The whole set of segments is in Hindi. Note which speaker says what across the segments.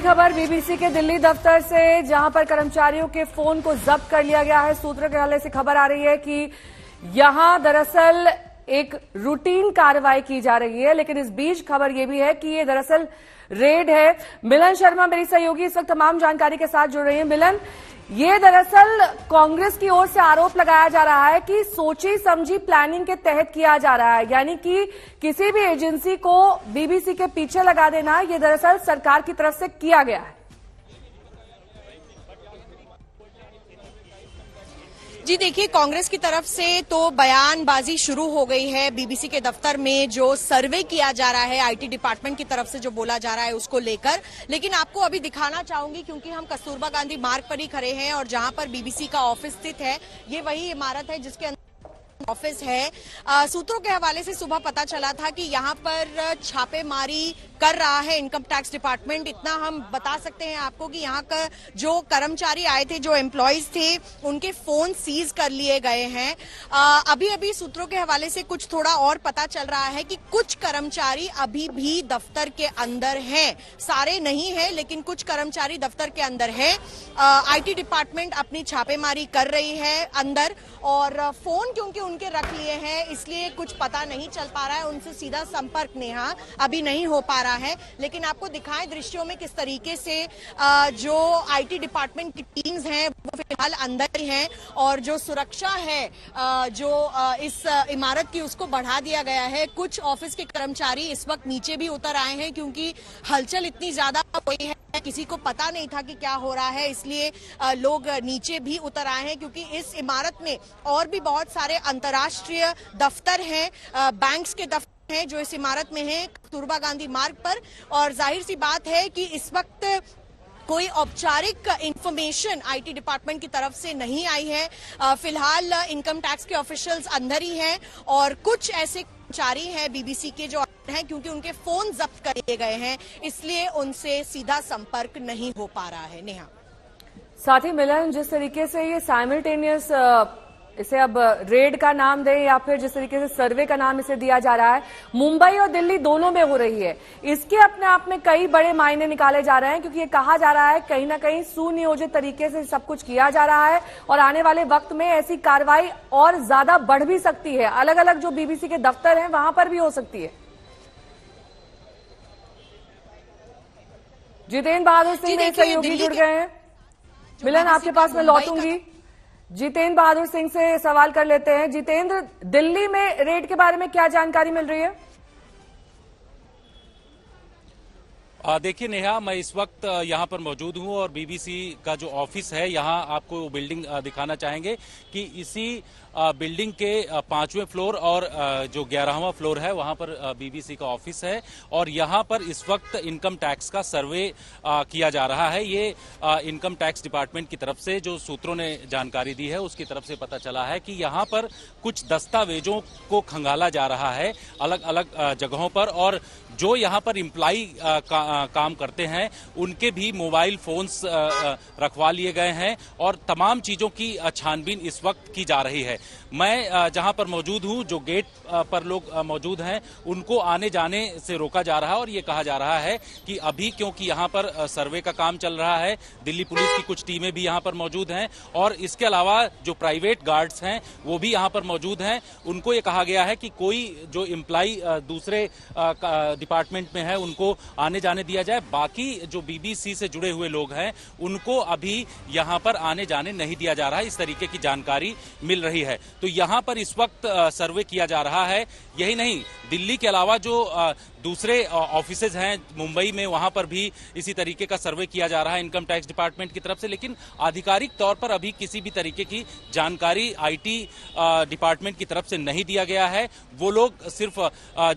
Speaker 1: खबर बीबीसी के दिल्ली दफ्तर से, जहां पर कर्मचारियों के फोन को जब्त कर लिया गया है। सूत्रों के हवाले से खबर आ रही है कि यहां दरअसल एक रूटीन कार्रवाई की जा रही है, लेकिन इस बीच खबर यह भी है कि ये दरअसल रेड है। मिलन शर्मा मेरी सहयोगी इस वक्त तमाम जानकारी के साथ जुड़ रही है। मिलन, ये दरअसल कांग्रेस की ओर से आरोप लगाया जा रहा है कि सोची समझी प्लानिंग के तहत किया जा रहा है, यानी कि किसी भी एजेंसी को बीबीसी के पीछे लगा देना ये दरअसल सरकार की तरफ से किया गया है।
Speaker 2: जी देखिए, कांग्रेस की तरफ से तो बयानबाजी शुरू हो गई है। बीबीसी के दफ्तर में जो सर्वे किया जा रहा है आईटी डिपार्टमेंट की तरफ से, जो बोला जा रहा है उसको लेकर, लेकिन आपको अभी दिखाना चाहूंगी क्योंकि हम कस्तूरबा गांधी मार्ग पर ही खड़े हैं और जहां पर बीबीसी का ऑफिस स्थित है ये वही इमारत है जिसके ऑफिस है। सूत्रों के हवाले से सुबह पता चला था कि यहाँ पर छापेमारी कर रहा है इनकम टैक्स डिपार्टमेंट। इतना हम बता सकते हैं आपको कि यहाँ का जो कर्मचारी आए थे, जो एम्प्लॉयज थे, उनके फोन सीज कर लिए गए हैं। अभी अभी सूत्रों के हवाले से कुछ थोड़ा और पता चल रहा है कि कुछ कर्मचारी अभी भी दफ्तर के अंदर हैं। सारे नहीं है लेकिन कुछ कर्मचारी दफ्तर के अंदर है। आईटी डिपार्टमेंट अपनी छापेमारी कर रही है अंदर, और फोन क्योंकि उनके रख लिए हैं इसलिए कुछ पता नहीं चल पा रहा है। उनसे सीधा संपर्क नेहा अभी नहीं हो पा रहा है, लेकिन आपको दिखाएं दृश्यों में किस तरीके से जो आईटी डिपार्टमेंट की टीम्स हैं वो फिलहाल अंदर ही हैं, और जो सुरक्षा है जो इस इमारत की उसको बढ़ा दिया गया है। कुछ ऑफिस के कर्मचारी इस वक्त नीचे भी उतर आए हैं क्योंकि हलचल इतनी ज्यादा हुई है, किसी को पता नहीं था कि क्या हो रहा है, इसलिए लोग नीचे भी उतर आए हैं क्योंकि इस इमारत में और भी बहुत सारे अंतर्राष्ट्रीय दफ्तर हैं, बैंक्स के दफ्तर हैं जो इस इमारत में हैं कस्तूरबा गांधी मार्ग पर। और जाहिर सी बात है कि इस वक्त कोई औपचारिक इंफॉर्मेशन आईटी डिपार्टमेंट की तरफ से नहीं आई है। फिलहाल इनकम टैक्स के ऑफिशियल्स अंदर ही हैं और कुछ ऐसे कर्मचारी हैं बीबीसी के जो हैं, क्योंकि उनके फोन जब्त कर लिए गए हैं इसलिए उनसे सीधा संपर्क नहीं हो पा रहा है। नेहा,
Speaker 1: साथ ही मिलन, जिस तरीके से ये साइमल्टेनियस इसे अब रेड का नाम दें या फिर जिस तरीके से सर्वे का नाम इसे दिया जा रहा है, मुंबई और दिल्ली दोनों में हो रही है, इसके अपने आप में कई बड़े मायने निकाले जा रहे हैं क्योंकि ये कहा जा रहा है कहीं ना कहीं सुनियोजित तरीके से सब कुछ किया जा रहा है और आने वाले वक्त में ऐसी कार्रवाई और ज्यादा बढ़ भी सकती है। अलग अलग जो बीबीसी के दफ्तर हैं वहां पर भी हो सकती है। जितेंद्र बहादुर सिंह मेरे सहयोगी जुड़ गए हैं। मिलन, आपके पास मैं लौटूंगी। जितेंद्र बहादुर सिंह से सवाल कर लेते हैं। जितेंद्र, दिल्ली में रेड के बारे में क्या जानकारी मिल रही है?
Speaker 3: देखिए नेहा, मैं इस वक्त यहाँ पर मौजूद हूँ और बीबीसी का जो ऑफिस है यहाँ आपको बिल्डिंग दिखाना चाहेंगे कि इसी बिल्डिंग के 5वें फ्लोर और जो 11वां फ्लोर है वहाँ पर बीबीसी का ऑफिस है और यहाँ पर इस वक्त इनकम टैक्स का सर्वे किया जा रहा है। ये इनकम टैक्स डिपार्टमेंट की तरफ से जो सूत्रों ने जानकारी दी है उसकी तरफ से पता चला है कि यहाँ पर कुछ दस्तावेजों को खंगाला जा रहा है अलग अलग जगहों पर, और जो यहाँ पर इम्प्लाई काम करते हैं उनके भी मोबाइल फोन्स रखवा लिए गए हैं और तमाम चीजों की छानबीन इस वक्त की जा रही है। मैं जहां पर मौजूद हूं, जो गेट पर लोग मौजूद हैं उनको आने जाने से रोका जा रहा है और ये कहा जा रहा है कि अभी क्योंकि यहां पर सर्वे का काम चल रहा है, दिल्ली पुलिस की कुछ टीमें भी यहां पर मौजूद हैं और इसके अलावा जो प्राइवेट गार्ड्स हैं वो भी यहां पर मौजूद हैं। उनको ये कहा गया है कि कोई जो इम्प्लाई दूसरे डिपार्टमेंट में है उनको आने जाने दिया जाए, बाकी जो बीबीसी से जुड़े हुए लोग हैं उनको अभी यहां पर आने जाने नहीं दिया जा रहा है। इस तरीके की जानकारी मिल रही है। तो यहां पर इस वक्त सर्वे किया जा रहा है। यही नहीं, दिल्ली के अलावा जो दूसरे ऑफिसेज हैं मुंबई में वहां पर भी इसी तरीके का सर्वे किया जा रहा है इनकम टैक्स डिपार्टमेंट की तरफ से, लेकिन आधिकारिक तौर पर अभी किसी भी तरीके की जानकारी आईटी डिपार्टमेंट की तरफ से नहीं दिया गया है। वो लोग सिर्फ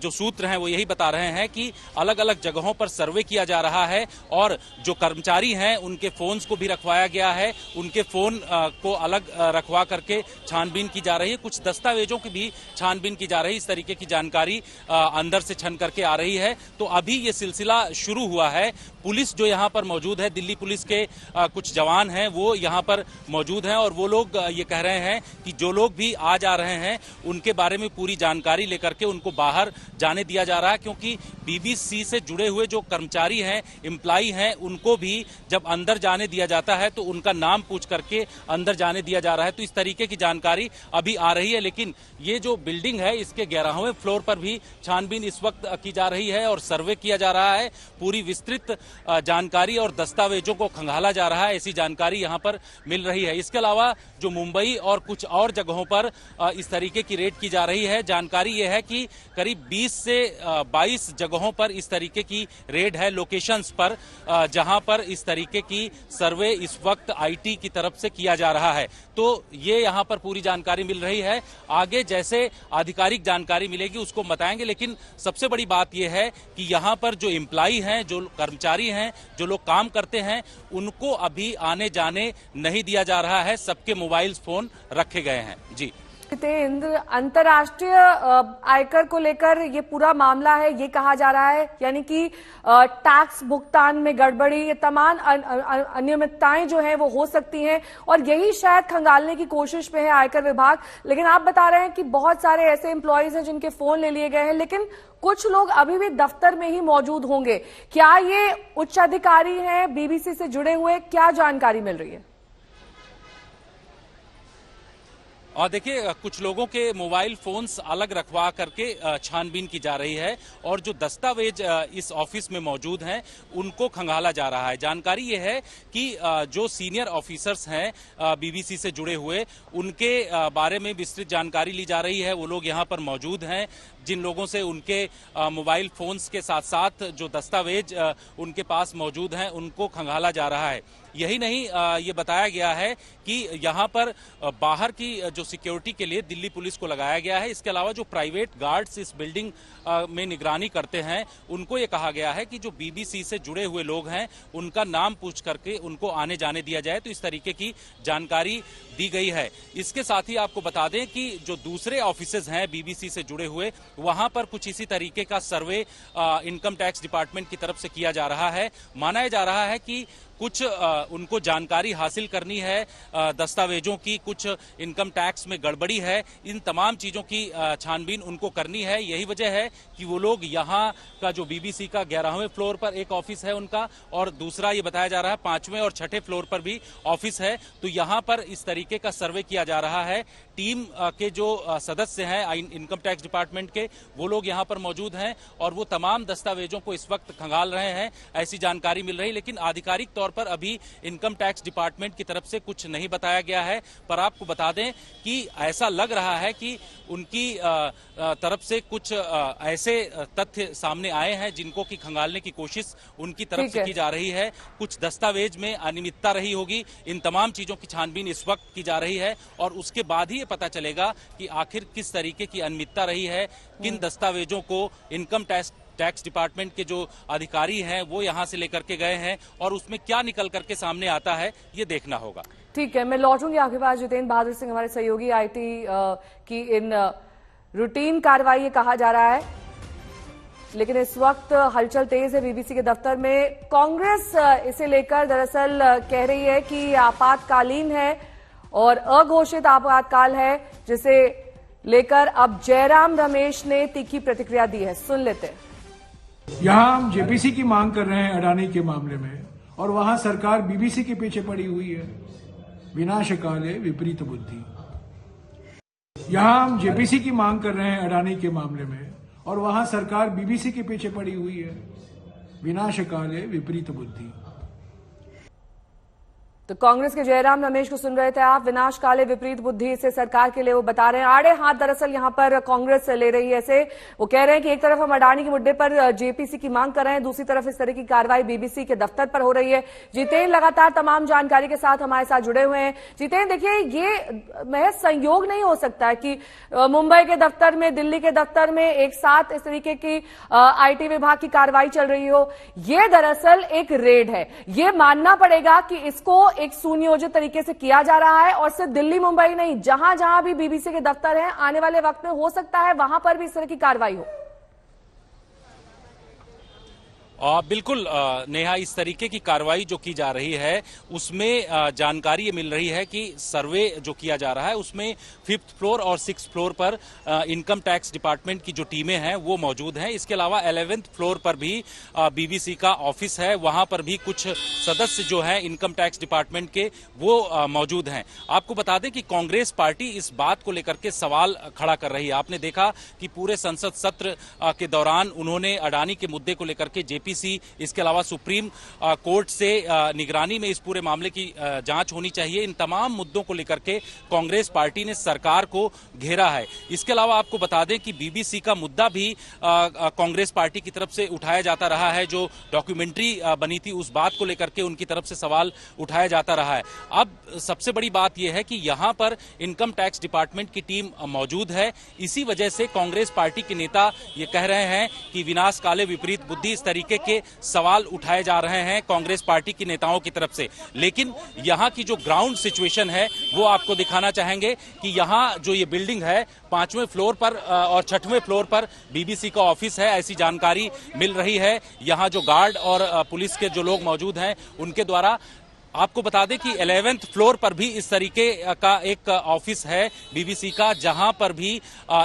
Speaker 3: जो सूत्र हैं वो यही बता रहे हैं कि अलग अलग जगहों पर सर्वे किया जा रहा है और जो कर्मचारी हैं उनके फोन्स को भी रखवाया गया है, उनके फोन को अलग रखवा करके छानबीन की जा रही है, कुछ दस्तावेजों की भी छानबीन की जा रही है। इस तरीके की जानकारी अंदर से छन करके आ रही है। तो अभी ये सिलसिला शुरू हुआ है। पुलिस जो यहाँ पर मौजूद है, दिल्ली पुलिस के कुछ जवान हैं वो यहाँ पर मौजूद हैं और वो लोग ये कह रहे हैं कि जो लोग भी आ जा रहे हैं उनके बारे में पूरी जानकारी लेकर के उनको बाहर जाने दिया जा रहा है, क्योंकि बीबीसी से जुड़े हुए जो कर्मचारी हैं, एम्प्लॉई हैं, उनको भी जब अंदर जाने दिया जाता है तो उनका नाम पूछ करके अंदर जाने दिया जा रहा है। तो इस तरीके की जानकारी अभी आ रही है। लेकिन ये जो बिल्डिंग है इसके 11वें फ्लोर पर भी छानबीन इस वक्त की जा रही है और सर्वे किया जा रहा है। पूरी विस्तृत जानकारी और दस्तावेजों को खंगाला जा रहा है, ऐसी जानकारी यहां पर मिल रही है। इसके अलावा जो मुंबई और कुछ और जगहों पर इस तरीके की रेड की जा रही है। जानकारी यह है कि करीब 20 से 22 जगहों पर इस तरीके की रेड है, लोकेशंस पर, जहां पर इस तरीके की सर्वे इस वक्त आईटी की तरफ से किया जा रहा है। तो ये यहां पर पूरी जानकारी मिल रही है। आगे जैसे आधिकारिक जानकारी मिलेगी उसको बताएंगे। लेकिन सबसे बड़ी बात यह है कि यहां पर जो एम्प्लॉई हैं, जो कर्मचारी हैं, जो लोग काम करते हैं, उनको अभी आने जाने नहीं दिया जा रहा है। सबके मोबाइल फोन रखे गए हैं। जी
Speaker 1: जितेंद्र, अंतर्राष्ट्रीय आयकर को लेकर ये पूरा मामला है, ये कहा जा रहा है, यानी कि टैक्स भुगतान में गड़बड़ी, ये तमाम अनियमितताएं जो हैं वो हो सकती हैं और यही शायद खंगालने की कोशिश में है आयकर विभाग। लेकिन आप बता रहे हैं कि बहुत सारे ऐसे एम्प्लॉयज हैं जिनके फोन ले लिए गए हैं, लेकिन कुछ लोग अभी भी दफ्तर में ही मौजूद होंगे। क्या ये उच्च अधिकारी हैं बीबीसी से जुड़े हुए, क्या जानकारी मिल रही है?
Speaker 3: और देखिए, कुछ लोगों के मोबाइल फोन्स अलग रखवा करके छानबीन की जा रही है और जो दस्तावेज इस ऑफिस में मौजूद हैं उनको खंगाला जा रहा है। जानकारी ये है कि जो सीनियर ऑफिसर्स हैं बीबीसी से जुड़े हुए, उनके बारे में विस्तृत जानकारी ली जा रही है। वो लोग यहाँ पर मौजूद हैं। जिन लोगों से उनके मोबाइल फोन्स के साथ साथ जो दस्तावेज उनके पास मौजूद हैं उनको खंगाला जा रहा है। यही नहीं, ये बताया गया है कि यहाँ पर बाहर की जो सिक्योरिटी के लिए दिल्ली पुलिस को लगाया गया है। इसके अलावा जो प्राइवेट गार्ड्स इस बिल्डिंग में निगरानी करते हैं उनको ये कहा गया है कि जो बीबीसी से जुड़े हुए लोग हैं उनका नाम पूछ करके उनको आने जाने दिया जाए। तो इस तरीके की जानकारी दी गई है। इसके साथ ही आपको बता दें कि जो दूसरे ऑफिसेज हैं बीबीसी से जुड़े हुए, वहां पर कुछ इसी तरीके का सर्वे इनकम टैक्स डिपार्टमेंट की तरफ से किया जा रहा है। माना जा रहा है कि कुछ उनको जानकारी हासिल करनी है दस्तावेजों की, कुछ इनकम टैक्स में गड़बड़ी है, इन तमाम चीजों की छानबीन उनको करनी है। यही वजह है कि वो लोग यहाँ का जो बीबीसी का 11वें फ्लोर पर एक ऑफिस है उनका, और दूसरा ये बताया जा रहा है 5वें और 6ठे फ्लोर पर भी ऑफिस है। तो यहाँ पर इस तरीके का सर्वे किया जा रहा है। टीम के जो सदस्य हैं इनकम टैक्स डिपार्टमेंट के, वो लोग यहाँ पर मौजूद हैं और वो तमाम दस्तावेजों को इस वक्त खंगाल रहे हैं, ऐसी जानकारी मिल रही। लेकिन आधिकारिक तौर पर अभी इनकम टैक्स डिपार्टमेंट की तरफ से कुछ नहीं बताया गया है। पर आपको बता दें कि ऐसा लग रहा है कि उनकी तरफ से कुछ ऐसे तथ्य सामने आए हैं जिनको कि खंगालने की कोशिश उनकी तरफ से की जा रही है। कुछ दस्तावेज में अनियमितता रही होगी। इन तमाम चीजों की छानबीन इस वक्त की जा रही है और उसके बाद ही ये पता चलेगा कि आखिर किस तरीके की अनियमितता रही है, किन दस्तावेजों को इनकम टैक्स डिपार्टमेंट के जो अधिकारी हैं वो यहां से लेकर के गए हैं और उसमें क्या निकल करके सामने आता है, ये देखना होगा।
Speaker 1: ठीक है, मैं लौटूंगी आपके पास। जितेंद्र बहादुर सिंह हमारे सहयोगी, आईटी की इन रूटीन कार्रवाई ये कहा जा रहा है, लेकिन इस वक्त हलचल तेज है बीबीसी के दफ्तर में। कांग्रेस इसे लेकर दरअसल कह रही है कि आपातकालीन है और अघोषित आपातकाल है, जिसे लेकर अब जयराम रमेश ने तीखी प्रतिक्रिया दी है। सुन लेते हैं।
Speaker 4: यहां हम जेपीसी की मांग कर रहे हैं अडानी के मामले में, और वहां सरकार बीबीसी के पीछे पड़ी हुई है। विनाशकाले विपरीत बुद्धि। यहां हम जेपीसी की मांग कर रहे हैं अडानी के मामले में, और वहां सरकार बीबीसी के पीछे पड़ी हुई है। विनाशकाले विपरीत बुद्धि।
Speaker 1: तो कांग्रेस के जयराम रमेश को सुन रहे थे आप। विनाश काले विपरीत बुद्धि से सरकार के लिए वो बता रहे हैं। आड़े हाथ दरअसल यहां पर कांग्रेस ले रही है ऐसे। वो कह रहे हैं कि एक तरफ हम अडानी के मुद्दे पर जेपीसी की मांग कर रहे हैं, दूसरी तरफ इस तरह की कार्रवाई बीबीसी के दफ्तर पर हो रही है। जितेंद्र लगातार तमाम जानकारी के साथ हमारे साथ जुड़े हुए हैं। जितेंद्र, देखिए, ये महज संयोग नहीं हो सकता है कि मुंबई के दफ्तर में, दिल्ली के दफ्तर में एक साथ इस तरीके की आईटी विभाग की कार्रवाई चल रही हो। ये दरअसल एक रेड है। ये मानना पड़ेगा कि इसको एक सुनियोजित तरीके से किया जा रहा है और सिर्फ दिल्ली मुंबई नहीं, जहां जहां भी बीबीसी के दफ्तर हैं, आने वाले वक्त में हो सकता है वहां पर भी इस तरह की कार्रवाई हो।
Speaker 3: बिल्कुल नेहा, इस तरीके की कार्रवाई जो की जा रही है उसमें जानकारी ये मिल रही है कि सर्वे जो किया जा रहा है उसमें 5th फ्लोर और 6th फ्लोर पर इनकम टैक्स डिपार्टमेंट की जो टीमें हैं वो मौजूद हैं। इसके अलावा 11th फ्लोर पर भी बीबीसी का ऑफिस है, वहां पर भी कुछ सदस्य जो हैं इनकम टैक्स डिपार्टमेंट के वो मौजूद हैं। आपको बता दें कि कांग्रेस पार्टी इस बात को लेकर के सवाल खड़ा कर रही है। आपने देखा कि पूरे संसद सत्र के दौरान उन्होंने अडानी के मुद्दे को लेकर के जेपीसी, इसके अलावा सुप्रीम कोर्ट से निगरानी में इस पूरे मामले की जांच होनी चाहिए, इन तमाम मुद्दों को लेकर के कांग्रेस पार्टी ने सरकार को घेरा है। इसके अलावा आपको बता दें कि बीबीसी का मुद्दा भी कांग्रेस पार्टी की तरफ से उठाया जाता रहा है। जो डॉक्यूमेंट्री बनी थी उस बात को लेकर के उनकी तरफ से सवाल उठाया जाता रहा है। अब सबसे बड़ी बात यह है कि यहां पर इनकम टैक्स डिपार्टमेंट की टीम मौजूद है। इसी वजह से कांग्रेस पार्टी के नेता ये कह रहे हैं कि विनाश काले विपरीत बुद्धि, इस तरीके के सवाल उठाए जा रहे हैं कांग्रेस पार्टी के नेताओं की तरफ से। लेकिन यहां की जो ग्राउंड सिचुएशन है वो आपको दिखाना चाहेंगे कि यहां जो ये बिल्डिंग है 5वें फ्लोर पर और 6वें फ्लोर पर बीबीसी का ऑफिस है, ऐसी जानकारी मिल रही है। यहां जो गार्ड और पुलिस के जो लोग मौजूद हैं उनके द्वारा। आपको बता दें कि 11th फ्लोर पर भी इस तरीके का एक ऑफिस है बीबीसी का, जहां पर भी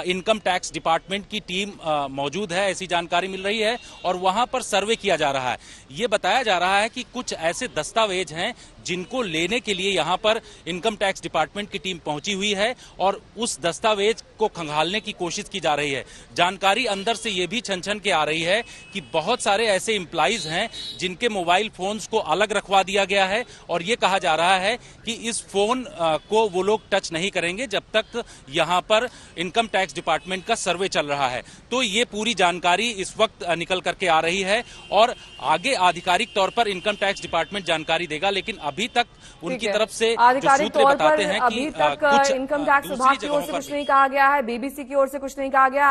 Speaker 3: इनकम टैक्स डिपार्टमेंट की टीम मौजूद है, ऐसी जानकारी मिल रही है और वहां पर सर्वे किया जा रहा है। ये बताया जा रहा है कि कुछ ऐसे दस्तावेज हैं जिनको लेने के लिए यहां पर इनकम टैक्स डिपार्टमेंट की टीम पहुंची हुई है और उस दस्तावेज को खंगालने की कोशिश की जा रही है। जानकारी अंदर से यह भी छन के आ रही है कि बहुत सारे ऐसे एम्प्लॉइज हैं जिनके मोबाइल फोन्स को अलग रखवा दिया गया है और ये कहा जा रहा है कि इस फोन को वो लोग टच नहीं करेंगे जब तक यहां पर इनकम टैक्स डिपार्टमेंट का सर्वे चल रहा है। तो ये पूरी जानकारी इस वक्त निकल करके आ रही है और आगे आधिकारिक तौर पर इनकम टैक्स डिपार्टमेंट जानकारी देगा। लेकिन अभी तक उनकी तरफ से
Speaker 1: आधिकारिक तौर पर
Speaker 3: हैं
Speaker 1: अभी
Speaker 3: कि
Speaker 1: तक इनकम टैक्स विभाग की ओर से कुछ नहीं कहा गया है, बीबीसी की ओर से कुछ नहीं कहा गया।